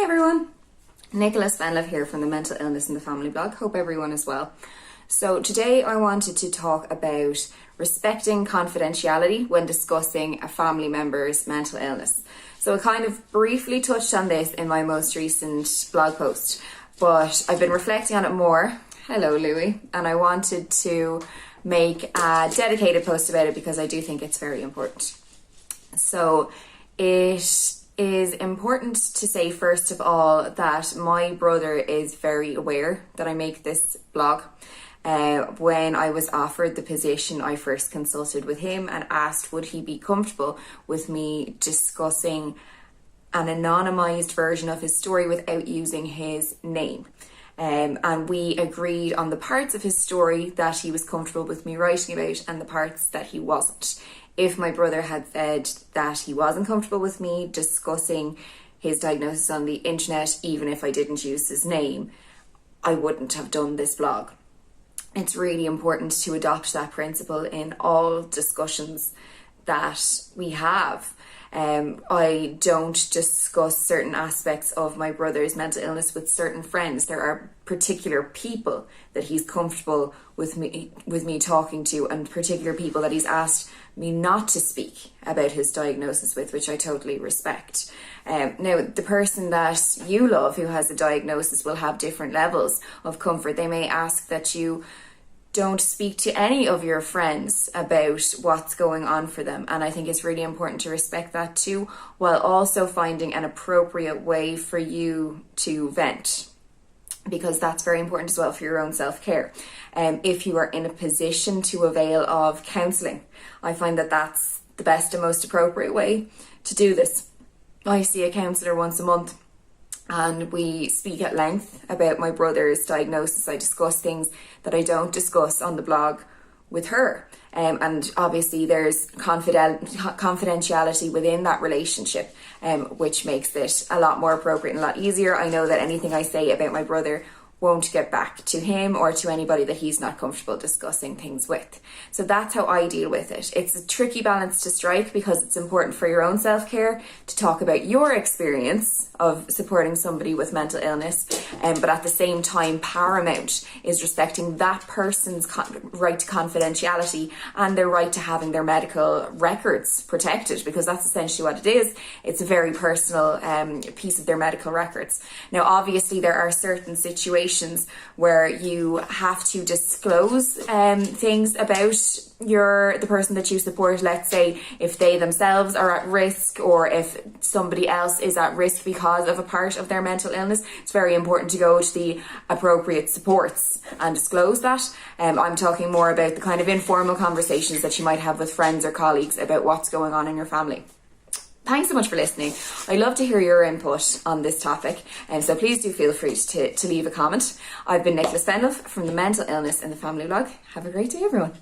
Hey everyone, Nicholas Fenlove here from the Mental Illness in the Family blog. Hope everyone is well. So today I wanted to talk about respecting confidentiality when discussing a family member's mental illness. So I kind of briefly touched on this in my most recent blog post, but I've been reflecting on it more. Hello Louie. And I wanted to make a dedicated post about it because I do think it's very important. So it is important to say first of all that my brother is very aware that I make this blog. When I was offered the position, I first consulted with him and asked would he be comfortable with me discussing an anonymised version of his story without using his name. And we agreed on the parts of his story that he was comfortable with me writing about and the parts that he wasn't. If my brother had said that he wasn't comfortable with me discussing his diagnosis on the internet, even if I didn't use his name, I wouldn't have done this blog. It's really important to adopt that principle in all discussions that we have. I don't discuss certain aspects of my brother's mental illness with certain friends. There are particular people that he's comfortable with me talking to, and particular people that he's asked me not to speak about his diagnosis with, which I totally respect. Now, the person that you love who has a diagnosis will have different levels of comfort. They may ask that you don't speak to any of your friends about what's going on for them. And I think it's really important to respect that too, while also finding an appropriate way for you to vent, because that's very important as well for your own self-care. If you are in a position to avail of counselling, I find that that's the best and most appropriate way to do this. I see a counsellor once a month, and we speak at length about my brother's diagnosis. I discuss things that I don't discuss on the blog with her. And obviously there's confidentiality within that relationship, which makes it a lot more appropriate and a lot easier. I know that anything I say about my brother won't get back to him or to anybody that he's not comfortable discussing things with. So that's how I deal with it. It's a tricky balance to strike because it's important for your own self-care to talk about your experience of supporting somebody with mental illness, but at the same time paramount is respecting that person's right to confidentiality and their right to having their medical records protected, because that's essentially what it is. It's a very personal piece of their medical records. Now obviously there are certain situations where you have to disclose things about the person that you support. Let's say if they themselves are at risk, or if somebody else is at risk because of a part of their mental illness, it's very important to go to the appropriate supports and disclose that. I'm talking more about the kind of informal conversations that you might have with friends or colleagues about what's going on in your family. Thanks so much for listening. I'd love to hear your input on this topic, and so please do feel free to leave a comment. I've been Nicholas Fenlove from the Mental Illness in the Family blog. Have a great day, everyone.